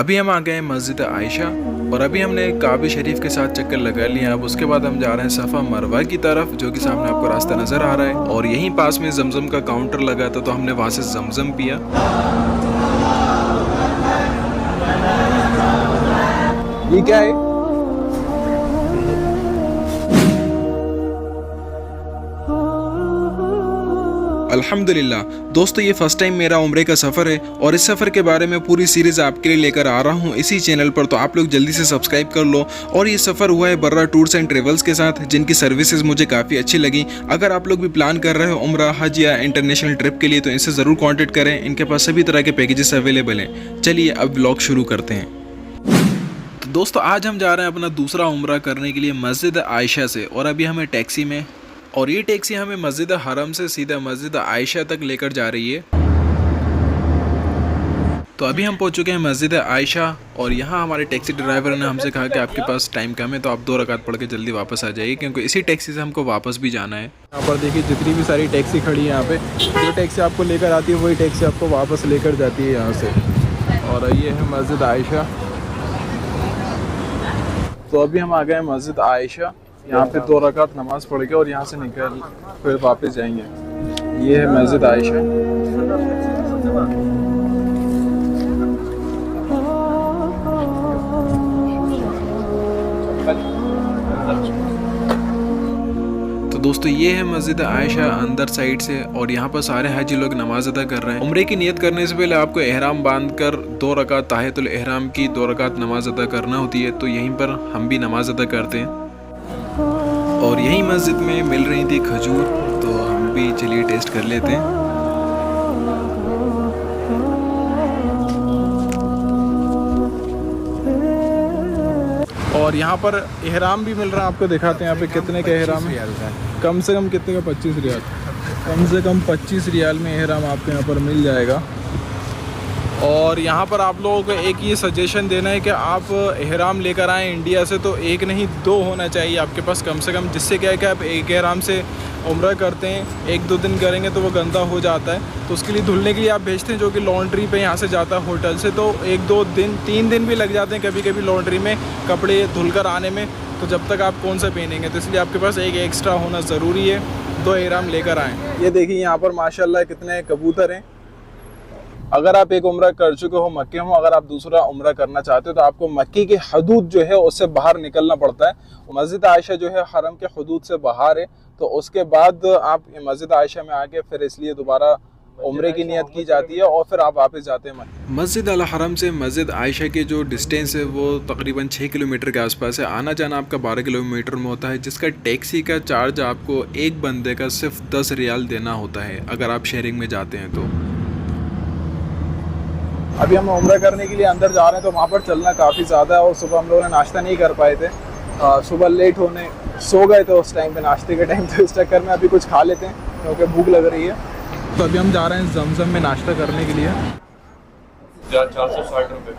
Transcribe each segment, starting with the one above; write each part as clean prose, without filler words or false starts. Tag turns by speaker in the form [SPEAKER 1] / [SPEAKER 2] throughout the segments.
[SPEAKER 1] अभी हम आ गए हैं मस्जिद आयशा और अभी हमने काबे शरीफ के साथ चक्कर लगा लिया। अब उसके बाद हम जा रहे हैं सफ़ा मरवा की तरफ, जो कि सामने आपको रास्ता नज़र आ रहा है। और यहीं पास में जमजम का काउंटर लगा था, तो हमने वहाँ से जमजम पिया। ये क्या है? अल्हम्दुलिल्लाह दोस्तों, ये फर्स्ट टाइम मेरा उम्रे का सफ़र है और इस सफ़र के बारे में पूरी सीरीज़ आपके लिए लेकर आ रहा हूँ इसी चैनल पर। तो आप लोग जल्दी से सब्सक्राइब कर लो। और ये सफ़र हुआ है बर्रा टूर्स एंड ट्रेवल्स के साथ, जिनकी सर्विसेज मुझे काफ़ी अच्छी लगी। अगर आप लोग भी प्लान कर रहे हो उम्रा, हज या इंटरनेशनल ट्रिप के लिए, तो इनसे ज़रूर कॉन्टेक्ट करें। इनके पास सभी तरह के पैकेजेस अवेलेबल हैं। चलिए अब व्लॉग शुरू करते हैं। तो दोस्तों, आज हम जा रहे हैं अपना दूसरा उम्रा करने के लिए मस्जिद आयशा से, और अभी हमें टैक्सी में, और ये टैक्सी हमें मस्जिद हरम से सीधा मस्जिद आयशा तक लेकर जा रही है। तो अभी हम पहुंच चुके हैं मस्जिद आयशा, और यहाँ हमारे टैक्सी ड्राइवर ने हमसे कहा कि आपके पास टाइम कम है, तो आप 2 रकात पढ़ के जल्दी वापस आ जाइए, क्योंकि इसी टैक्सी से हमको वापस भी जाना है। यहाँ पर देखिए जितनी भी सारी टैक्सी खड़ी है यहाँ पे, जो टैक्सी आपको लेकर आती है वही टैक्सी आपको वापस लेकर जाती है यहाँ से। और ये है मस्जिद आयशा। तो अभी हम आ गए हैं मस्जिद आयशा। यहाँ पे 2 रकात नमाज पढ़ के और यहाँ से निकल फिर वापस जाएंगे। ये है मस्जिद आयशा। तो दोस्तों, ये है मस्जिद आयशा अंदर साइड से, और यहाँ पर सारे हाजी लोग नमाज अदा कर रहे हैं। उम्रे की नियत करने से पहले आपको एहराम बांध कर 2 रकात ताहियतुल एहराम की 2 रकात नमाज अदा करना होती है। तो यहीं पर हम भी नमाज अदा करते हैं। और यही मस्जिद में मिल रही थी खजूर, तो हम भी चलिए टेस्ट कर लेते हैं। और यहाँ पर एहराम भी मिल रहा है, आपको दिखाते हैं यहाँ पे कितने का एहराम है। कम से कम कितने का? 25 रियाल। कम से कम 25 रियाल में एहराम आपको यहाँ पर मिल जाएगा। और यहाँ पर आप लोगों को एक ये सजेशन देना है कि आप एहराम लेकर आएँ इंडिया से, तो 1 नहीं 2 होना चाहिए आपके पास कम से कम, जिससे क्या है कि आप एक एहराम से उम्रा करते हैं, 1-2 दिन करेंगे तो वो गंदा हो जाता है, तो उसके लिए धुलने के लिए आप भेजते हैं, जो कि लॉन्ड्री पे यहाँ से जाता है होटल से, तो 1-2 दिन 3 दिन भी लग जाते हैं कभी कभी लॉन्ड्री में कपड़े धुल कर आने में। तो जब तक आप कौन सा पहनेंगे, तो इसलिए आपके पास एक एक्स्ट्रा होना ज़रूरी है। 2 एहराम लेकर आएँ। ये देखिए यहाँ पर माशाल्लाह कितने कबूतर हैं। अगर आप एक उम्रा कर चुके हो मक्के में, अगर आप दूसरा उम्रा करना चाहते हो तो आपको मक्के की हदूद जो है उससे बाहर निकलना पड़ता है। मस्जिद आयशा जो है हरम के हदूद से बाहर है, तो उसके बाद आप मस्जिद आयशा में आके फिर इसलिए दोबारा उम्रे की नियत की जाती है और फिर आप वापस जाते हैं। मस्जिद अल हरम से मस्जिद आयशा के जो डिस्टेंस है वो तकरीबन 6 किलोमीटर के आसपास है। आना जाना आपका 12 किलोमीटर में होता है, जिसका टैक्सी का चार्ज आपको एक बंदे का सिर्फ 10 रियाल देना होता है अगर आप शेयरिंग में जाते हैं तो। अभी हम उम्रा करने के लिए अंदर जा रहे हैं, तो वहाँ पर चलना काफ़ी ज़्यादा है, और सुबह हम लोगों ने नाश्ता नहीं कर पाए थे। सुबह लेट होने सो गए थे उस टाइम पे, नाश्ते के टाइम, तो इस चक्कर में अभी कुछ खा लेते हैं क्योंकि भूख लग रही है। तो अभी हम जा रहे हैं जमजम में नाश्ता करने के लिए।
[SPEAKER 2] 460 रुपये।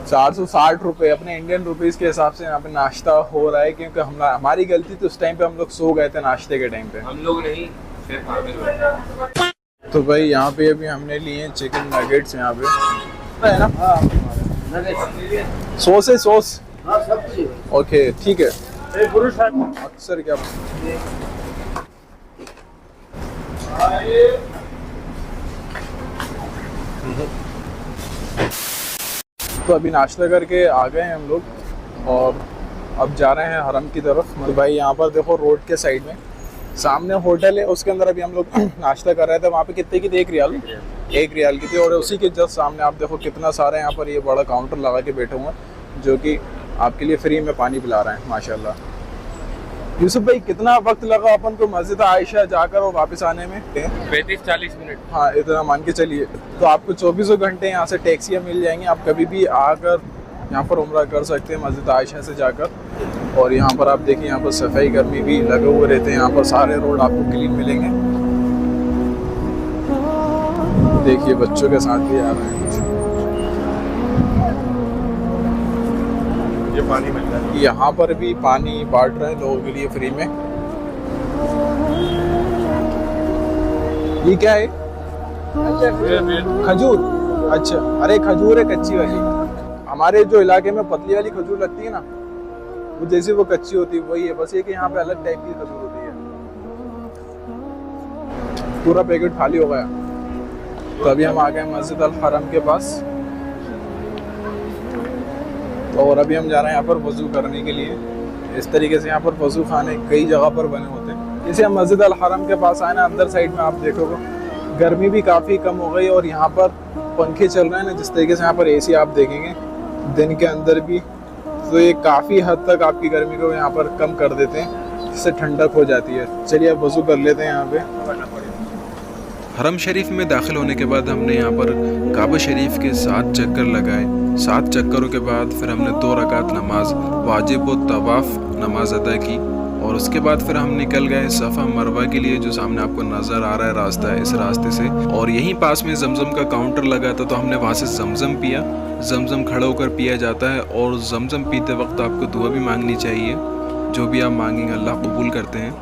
[SPEAKER 1] 460 रुपये अपने इंडियन रुपीज़ के हिसाब से यहाँ पे नाश्ता हो रहा है, क्योंकि हमारी गलती तो उस टाइम पे हम लोग सो गए थे नाश्ते के टाइम पे।
[SPEAKER 2] हम लोग नहीं, सिर्फ आमिर।
[SPEAKER 1] तो भाई यहाँ पे अभी हमने लिए चिकन नगेट्स यहाँ पे है ना। सॉस है, सॉस। ओके ठीक है। अक्सर क्या तो अभी नाश्ता करके आ गए हैं हम लोग, और अब जा रहे हैं हरम की तरफ। तो भाई यहाँ पर देखो रोड के साइड में सामने होटल है, उसके अंदर अभी हम लोग नाश्ता कर रहे थे। वहाँ पे कितने की थी? 1 रियाल। 1 रियाल की थी। और उसी के जस्ट सामने आप देखो कितना सारा यहाँ पर ये बड़ा काउंटर लगा के बैठे हुए हैं, जो कि आपके लिए फ्री में पानी पिला रहे हैं माशाल्लाह। यूसुफ भाई, कितना वक्त लगा अपन को मस्जिद आयशा जाकर और वापस आने में?
[SPEAKER 2] 35-40 मिनट।
[SPEAKER 1] हाँ, इतना मान के चलिए। तो आपको 24 घंटे यहाँ से टैक्सियाँ मिल जाएंगी, आप कभी भी आकर यहाँ पर उम्रा कर सकते हैं मस्जिद आयशा से जाकर। और यहाँ पर आप देखिए, यहाँ पर सफाई कर्मी भी लगे हुए रहते हैं। यहाँ पर सारे रोड आपको क्लीन मिलेंगे। देखिए बच्चों के साथ भी आ रहे हैं कुछ।
[SPEAKER 2] ये पानी मिल रहा है।
[SPEAKER 1] यहाँ पर भी पानी बांट रहे हैं लोगों के लिए फ्री में। ये क्या है? खजूर। अच्छा, अरे खजूर है कच्ची वाली। हमारे जो इलाके में पतली वाली खजूर लगती है ना, वो जैसी वो कच्ची होती है वही है, बस ये कि यहाँ पे अलग टाइप की खजूर होती है। पूरा पैकेट खाली हो गया। तो अभी हम आ गए मस्जिद अल हरम के पास, और अभी हम जा रहे हैं यहाँ पर वज़ू करने के लिए। इस तरीके से यहाँ पर वज़ू खाने कई जगह पर बने होते हैं। जैसे हम मस्जिद अल हरम के पास आए ना, अंदर साइड में आप देखोगे गर्मी भी काफ़ी कम हो गई, और यहाँ पर पंखे चल रहे हैं ना, जिस तरीके से यहाँ पर एसी आप देखेंगे दिन के अंदर भी, तो ये काफ़ी हद तक आपकी गर्मी को यहाँ पर कम कर देते हैं, जिससे ठंडक हो जाती है। चलिए अब वज़ू कर लेते हैं यहाँ पे।
[SPEAKER 3] हरम शरीफ में दाखिल होने के बाद हमने यहाँ पर काबा शरीफ के 7 चक्कर लगाए। 7 चक्करों के बाद फिर हमने 2 रकात नमाज वाजिब व तवाफ़ नमाज अदा की, और उसके बाद फिर हम निकल गए सफ़ा मरवा के लिए, जो सामने आपको नज़र आ रहा है रास्ता है, इस रास्ते से। और यहीं पास में जमजम का काउंटर लगा था, तो हमने वहाँ से जमजम पिया। जमजम खड़ा होकर पिया जाता है, और जमजम पीते वक्त आपको दुआ भी मांगनी चाहिए, जो भी आप मांगेंगे अल्लाह कबूल करते हैं।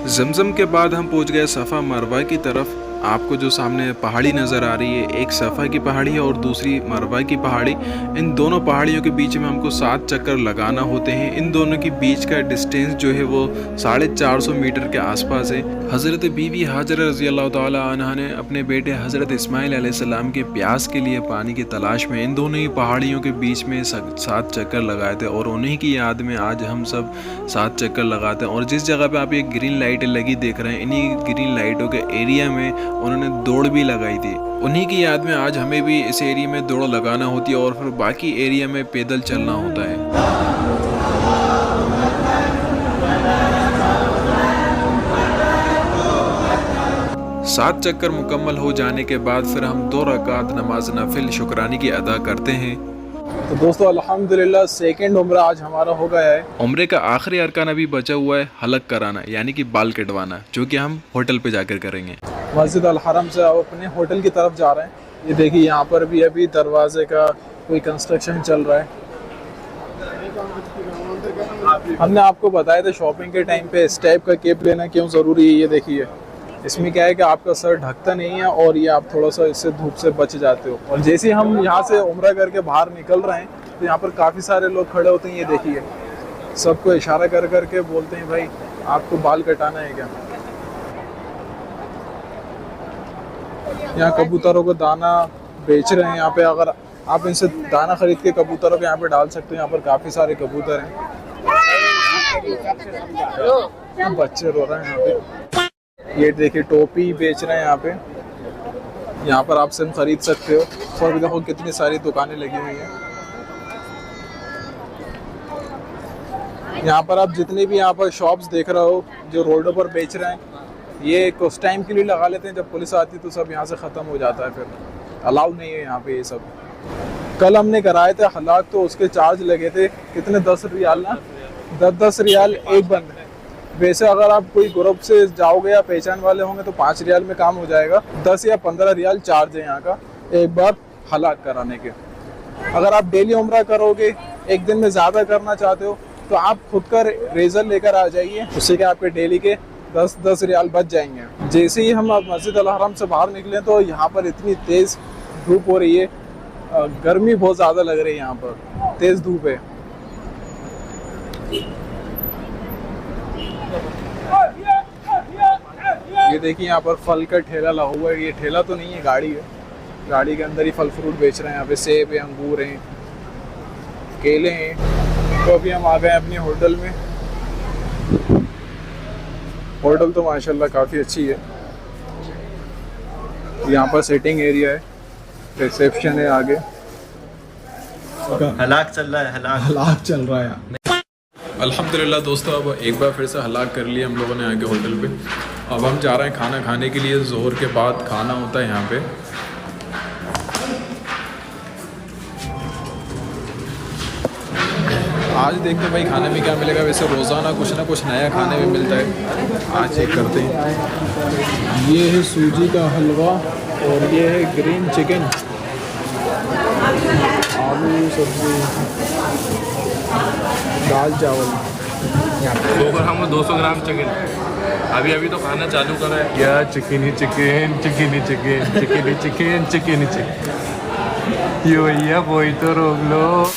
[SPEAKER 3] जमजम के बाद हम पहुँच गए सफ़ा मरवा की तरफ। आपको जो सामने पहाड़ी नज़र आ रही है, एक सफ़ा की पहाड़ी है और दूसरी मरवा की पहाड़ी। इन दोनों पहाड़ियों के बीच में हमको 7 चक्कर लगाना होते हैं। इन दोनों के बीच का डिस्टेंस जो है वो 450 मीटर के आसपास है। हज़रत बीवी हाजरा रज़ी अल्लाह ताला अन्हा ने अपने बेटे हज़रत इस्माइल अलैहिस्सलाम के प्यास के लिए पानी की तलाश में इन दोनों ही पहाड़ियों के बीच में 7 चक्कर लगाए थे, और उन्हीं की याद में आज हम सब 7 चक्कर लगाते हैं। और जिस जगह पे आप ये ग्रीन लाइटें लगी देख रहे हैं, इन्हीं ग्रीन लाइटों के एरिया में उन्होंने दौड़ भी लगाई थी। उन्हीं की याद में आज हमें भी इस एरिया में दौड़ लगाना होती है, और फिर बाकी एरिया में पैदल चलना होता है। 7 चक्कर मुकम्मल हो जाने के बाद फिर हम 2 रकात नमाज नफिल शुक्रानी की अदा करते हैं।
[SPEAKER 1] तो दोस्तों अल्हम्दुलिल्लाह सेकंड उम्रा आज हमारा हो गया है।
[SPEAKER 3] उम्रे का आखिरी अरकान अभी बचा हुआ है, हलक कराना यानी कि बाल कटवाना, जो कि हम होटल पे जाकर करेंगे।
[SPEAKER 1] मस्जिद अल हरम से अब अपने होटल की तरफ जा रहे हैं। ये देखिए यहाँ पर भी अभी दरवाजे का कोई कंस्ट्रक्शन चल रहा है। हमने आपको बताया था शॉपिंग के टाइम पे इस टाइप का केप लेना क्यों ज़रूरी है। ये देखिए इसमें क्या है कि आपका सर ढकता नहीं है, और ये आप थोड़ा सा इससे धूप से बच जाते हो। और जैसे हम यहाँ से उम्रा करके बाहर निकल रहे हैं, तो यहाँ पर काफ़ी सारे लोग खड़े होते हैं। ये देखिए सबको इशारा कर करके बोलते हैं भाई आपको बाल कटाना है क्या। यहाँ कबूतरों को दाना बेच रहे हैं। यहाँ पे अगर आप इनसे दाना खरीद के कबूतरों को यहाँ पे डाल सकते हो। यहाँ पर काफ़ी सारे कबूतर हैं। बच्चे रो रहे हैं यहाँ पे। ये देखिए टोपी बेच रहे हैं यहाँ पे। यहाँ पर आप सिम खरीद सकते हो। और देखो कितनी सारी दुकानें लगी हुई हैं। यहाँ पर आप जितने भी यहाँ पर शॉप्स देख रहे हो जो रोडों पर बेच रहे हैं, ये कुछ टाइम के लिए लगा लेते हैं। जब पुलिस आती है तो सब यहाँ से ख़त्म हो जाता है, फिर अलाउ नहीं है यहाँ पे ये सब। कल हमने कराए थे हलाक, तो उसके चार्ज लगे थे कितने, 10 रियाल ना, 10 रियाल एक बंद। वैसे अगर आप कोई ग्रुप से जाओगे या पहचान वाले होंगे तो 5 रियाल में काम हो जाएगा। 10 या 15 रियाल चार्ज है यहाँ का एक बार हलाक कराने के। अगर आप डेली उम्रा करोगे, एक दिन में ज़्यादा करना चाहते हो, तो आप खुद का रेजर लेकर आ जाइए। उससे क्या आपके डेली के 10 रियाल बच जाएंगे। जैसे ही हम मस्जिद अल हरम से बाहर निकले तो यहाँ पर इतनी तेज़ धूप हो रही है, गर्मी बहुत ज़्यादा लग रही है। यहाँ पर तेज़ धूप है। ये देखिए यहाँ पर फल का ठेला लगा हुआ है। ये ठेला तो नहीं है, गाड़ी है। गाड़ी के अंदर ही फल फ्रूट बेच रहे हैं। यहाँ पे सेब है, अंगूर हैं, केले हैं। तो अभी हम आ गए अपने होटल में। होटल तो माशाल्लाह काफ़ी अच्छी है। यहाँ पर सिटिंग एरिया है, रिसेप्शन है, आगे
[SPEAKER 4] हलाक चल रहा है।
[SPEAKER 1] हलाक चल रहा है।
[SPEAKER 3] अल्हम्दुलिल्लाह दोस्तों, अब एक बार फिर से हलाक कर लिया हम लोगों ने आगे होटल पे। अब हम जा रहे हैं खाना खाने के लिए। ज़ोहर के बाद खाना होता है यहाँ पे। आज देखते हैं भाई खाने में क्या मिलेगा। वैसे रोज़ाना कुछ ना कुछ नया खाने में मिलता है। आज चेक करते हैं।
[SPEAKER 1] ये है सूजी का हलवा, और ये है ग्रीन चिकन, आलू सब्जी, दाल चावल।
[SPEAKER 2] 200 ग्राम चिकन। अभी तो खाना चालू करा है।
[SPEAKER 4] क्या चिकनी चिकन चिकनी चिकन चिकनी चिकन चिकनी चिकन। ये भैया कोई तो रोक लो।